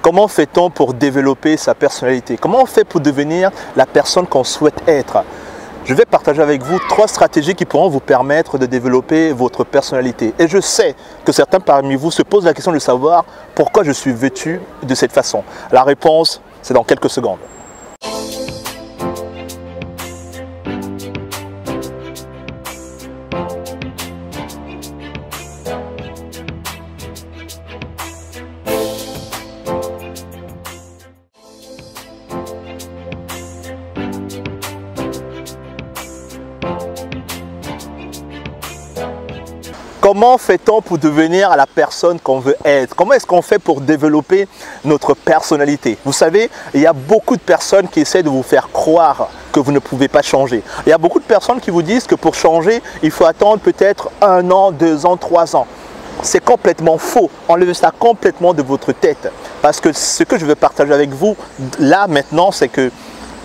Comment fait-on pour développer sa personnalité? Comment on fait pour devenir la personne qu'on souhaite être? Je vais partager avec vous 3 stratégies qui pourront vous permettre de développer votre personnalité. Et je sais que certains parmi vous se posent la question de savoir pourquoi je suis vêtu de cette façon. La réponse, c'est dans quelques secondes. Comment fait-on pour devenir la personne qu'on veut être? Comment est-ce qu'on fait pour développer notre personnalité? Vous savez, il y a beaucoup de personnes qui essaient de vous faire croire que vous ne pouvez pas changer. Il y a beaucoup de personnes qui vous disent que pour changer, il faut attendre peut-être 1 an, 2 ans, 3 ans. C'est complètement faux. Enlevez ça complètement de votre tête. Parce que ce que je veux partager avec vous, là, maintenant, c'est que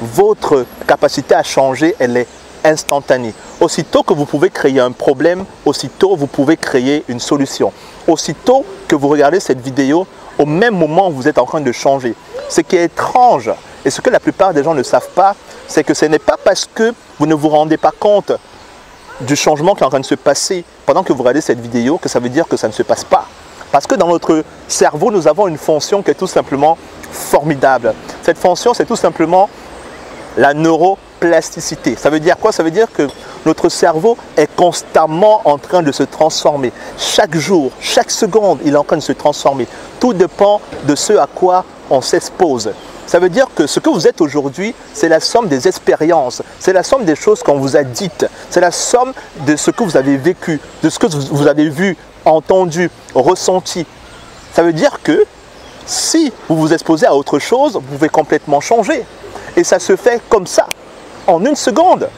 votre capacité à changer, elle est instantanée. Aussitôt que vous pouvez créer un problème, aussitôt vous pouvez créer une solution. Aussitôt que vous regardez cette vidéo, au même moment où vous êtes en train de changer. Ce qui est étrange et ce que la plupart des gens ne savent pas, c'est que ce n'est pas parce que vous ne vous rendez pas compte du changement qui est en train de se passer pendant que vous regardez cette vidéo que ça veut dire que ça ne se passe pas. Parce que dans notre cerveau, nous avons une fonction qui est tout simplement formidable. Cette fonction, c'est tout simplement la neuroplasticité. Ça veut dire quoi? Ça veut dire que notre cerveau est constamment en train de se transformer. Chaque jour, chaque seconde, il est en train de se transformer. Tout dépend de ce à quoi on s'expose. Ça veut dire que ce que vous êtes aujourd'hui, c'est la somme des expériences, c'est la somme des choses qu'on vous a dites, c'est la somme de ce que vous avez vécu, de ce que vous avez vu, entendu, ressenti. Ça veut dire que si vous vous exposez à autre chose, vous pouvez complètement changer. Et ça se fait comme ça, en 1 seconde.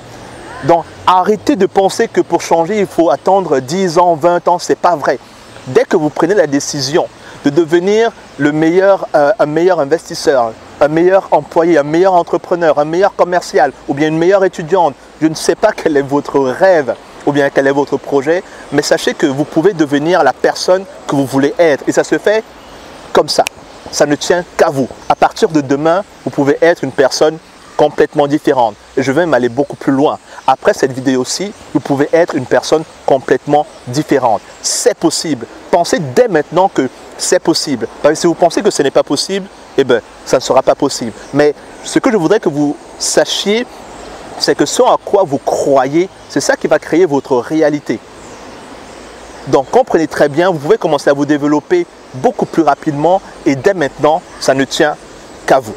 Donc, arrêtez de penser que pour changer, il faut attendre 10 ans, 20 ans, ce n'est pas vrai. Dès que vous prenez la décision de devenir un meilleur investisseur, un meilleur employé, un meilleur entrepreneur, un meilleur commercial ou bien une meilleure étudiante, je ne sais pas quel est votre rêve ou bien quel est votre projet, mais sachez que vous pouvez devenir la personne que vous voulez être. Et ça se fait comme ça. Ça ne tient qu'à vous. À partir de demain, vous pouvez être une personne complètement différente. Et je vais même aller beaucoup plus loin. Après cette vidéo-ci, vous pouvez être une personne complètement différente. C'est possible. Pensez dès maintenant que c'est possible. Parce que si vous pensez que ce n'est pas possible, eh bien, ça ne sera pas possible. Mais ce que je voudrais que vous sachiez, c'est que ce à quoi vous croyez, c'est ça qui va créer votre réalité. Donc, comprenez très bien, vous pouvez commencer à vous développer beaucoup plus rapidement et dès maintenant, ça ne tient qu'à vous.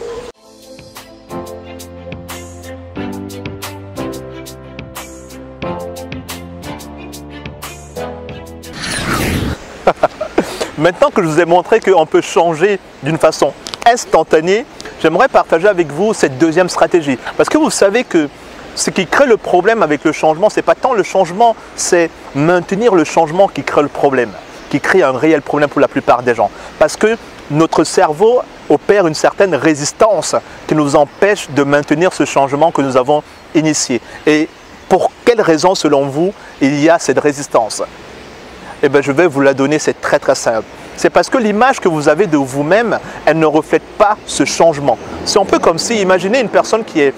Maintenant que je vous ai montré qu'on peut changer d'une façon instantanée, j'aimerais partager avec vous cette 2e stratégie. Parce que vous savez que ce qui crée le problème avec le changement, ce n'est pas tant le changement, c'est maintenir le changement qui crée le problème, qui crée un réel problème pour la plupart des gens. Parce que notre cerveau opère une certaine résistance qui nous empêche de maintenir ce changement que nous avons initié. Et pour quelle raison, selon vous, il y a cette résistance? Eh bien, je vais vous la donner, c'est très très simple. C'est parce que l'image que vous avez de vous-même, elle ne reflète pas ce changement. C'est un peu comme si, imaginez une personne qui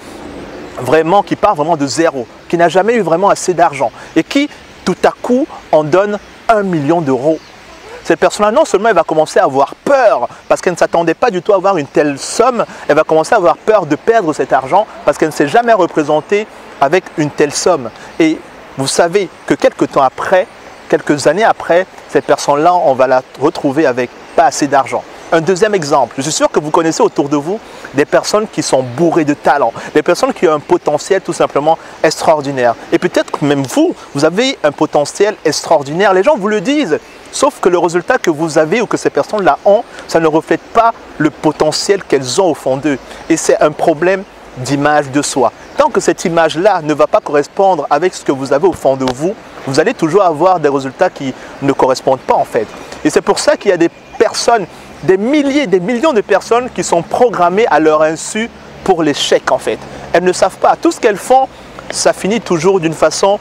part vraiment de zéro, qui n'a jamais eu vraiment assez d'argent et qui, tout à coup, en donne 1 million d'euros. Cette personne-là, non seulement elle va commencer à avoir peur parce qu'elle ne s'attendait pas du tout à avoir une telle somme, elle va commencer à avoir peur de perdre cet argent parce qu'elle ne s'est jamais représentée avec une telle somme. Et vous savez que quelques années après, cette personne-là, on va la retrouver avec pas assez d'argent. Un deuxième exemple, je suis sûr que vous connaissez autour de vous des personnes qui sont bourrées de talent, des personnes qui ont un potentiel tout simplement extraordinaire. Et peut-être que même vous avez un potentiel extraordinaire, les gens vous le disent, sauf que le résultat que vous avez ou que ces personnes-là ont, ça ne reflète pas le potentiel qu'elles ont au fond d'eux. Et c'est un problème d'image de soi. Tant que cette image-là ne va pas correspondre avec ce que vous avez au fond de vous, vous allez toujours avoir des résultats qui ne correspondent pas en fait. Et c'est pour ça qu'il y a des personnes, des milliers, des millions de personnes qui sont programmées à leur insu pour l'échec en fait. Elles ne savent pas. Tout ce qu'elles font, ça finit toujours d'une façon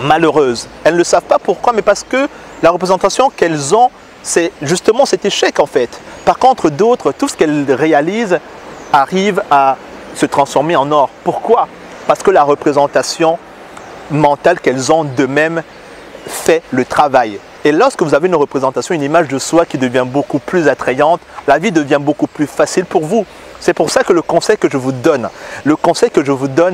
malheureuse. Elles ne savent pas pourquoi, mais parce que la représentation qu'elles ont c'est justement cet échec en fait. Par contre, d'autres, tout ce qu'elles réalisent arrive à se transformer en or. Pourquoi? Parce que la représentation mentale qu'elles ont d'eux-mêmes fait le travail. Et lorsque vous avez une représentation, une image de soi qui devient beaucoup plus attrayante, la vie devient beaucoup plus facile pour vous. C'est pour ça que le conseil que je vous donne,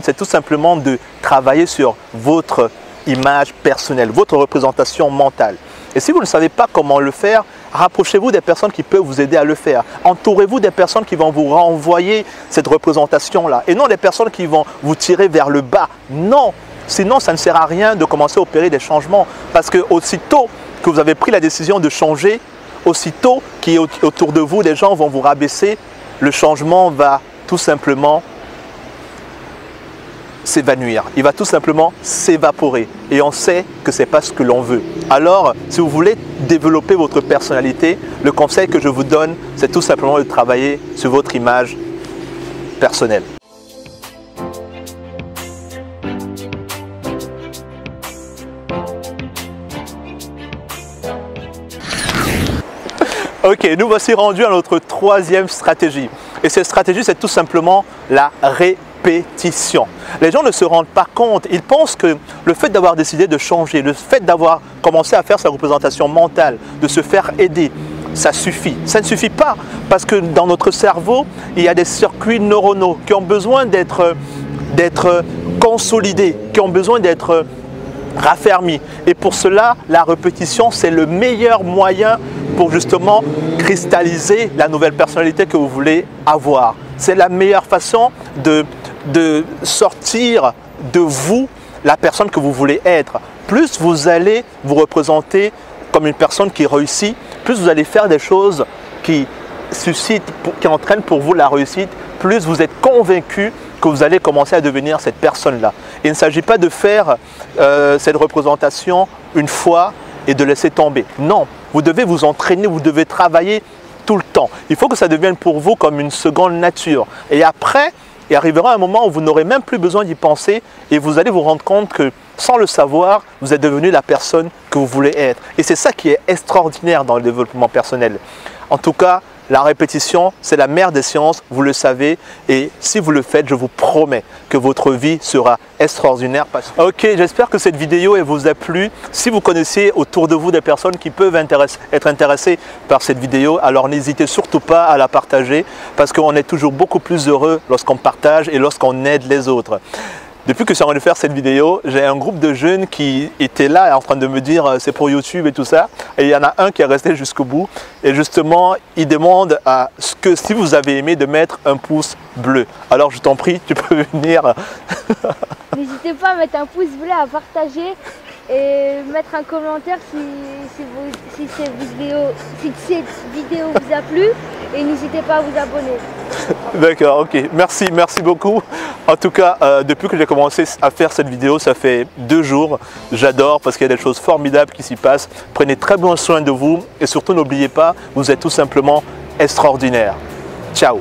c'est tout simplement de travailler sur votre image personnelle, votre représentation mentale. Et si vous ne savez pas comment le faire, rapprochez-vous des personnes qui peuvent vous aider à le faire. Entourez-vous des personnes qui vont vous renvoyer cette représentation-là. Et non des personnes qui vont vous tirer vers le bas. Non! Sinon, ça ne sert à rien de commencer à opérer des changements. Parce que aussitôt que vous avez pris la décision de changer, aussitôt qu'autour de vous, des gens vont vous rabaisser, le changement va tout simplement s'évanouir. Il va tout simplement s'évaporer. Et on sait que ce n'est pas ce que l'on veut. Alors, si vous voulez développer votre personnalité, le conseil que je vous donne, c'est tout simplement de travailler sur votre image personnelle. Ok, nous voici rendus à notre troisième stratégie. Et cette stratégie, c'est tout simplement la répétition. Les gens ne se rendent pas compte. Ils pensent que le fait d'avoir décidé de changer, le fait d'avoir commencé à faire sa représentation mentale, de se faire aider, ça suffit. Ça ne suffit pas parce que dans notre cerveau, il y a des circuits neuronaux qui ont besoin d'être consolidés, qui ont besoin d'être raffermis. Et pour cela, la répétition, c'est le meilleur moyen pour justement cristalliser la nouvelle personnalité que vous voulez avoir. C'est la meilleure façon de sortir de vous la personne que vous voulez être. Plus vous allez vous représenter comme une personne qui réussit, plus vous allez faire des choses qui suscitent, qui entraînent pour vous la réussite, plus vous êtes convaincu que vous allez commencer à devenir cette personne-là. Il ne s'agit pas de faire cette représentation une fois et de laisser tomber. Non, vous devez vous entraîner, vous devez travailler tout le temps. Il faut que ça devienne pour vous comme une seconde nature. Et après, il arrivera un moment où vous n'aurez même plus besoin d'y penser et vous allez vous rendre compte que sans le savoir, vous êtes devenu la personne que vous voulez être. Et c'est ça qui est extraordinaire dans le développement personnel. En tout cas, la répétition, c'est la mère des sciences, vous le savez. Et si vous le faites, je vous promets que votre vie sera extraordinaire. Ok, j'espère que cette vidéo vous a plu. Si vous connaissez autour de vous des personnes qui peuvent être intéressées par cette vidéo, alors n'hésitez surtout pas à la partager parce qu'on est toujours beaucoup plus heureux lorsqu'on partage et lorsqu'on aide les autres. Depuis que je suis en train de faire cette vidéo, j'ai un groupe de jeunes qui étaient là en train de me dire c'est pour YouTube et tout ça. Et il y en a un qui est resté jusqu'au bout. Et justement, il demande à ce que si vous avez aimé de mettre un pouce bleu. Alors je t'en prie, tu peux venir. N'hésitez pas à mettre un pouce bleu, à partager et mettre un commentaire si cette vidéo vous a plu. Et n'hésitez pas à vous abonner. D'accord, ok. Merci beaucoup. En tout cas, depuis que j'ai commencé à faire cette vidéo, ça fait 2 jours. J'adore parce qu'il y a des choses formidables qui s'y passent. Prenez très bien soin de vous et surtout n'oubliez pas, vous êtes tout simplement extraordinaire. Ciao.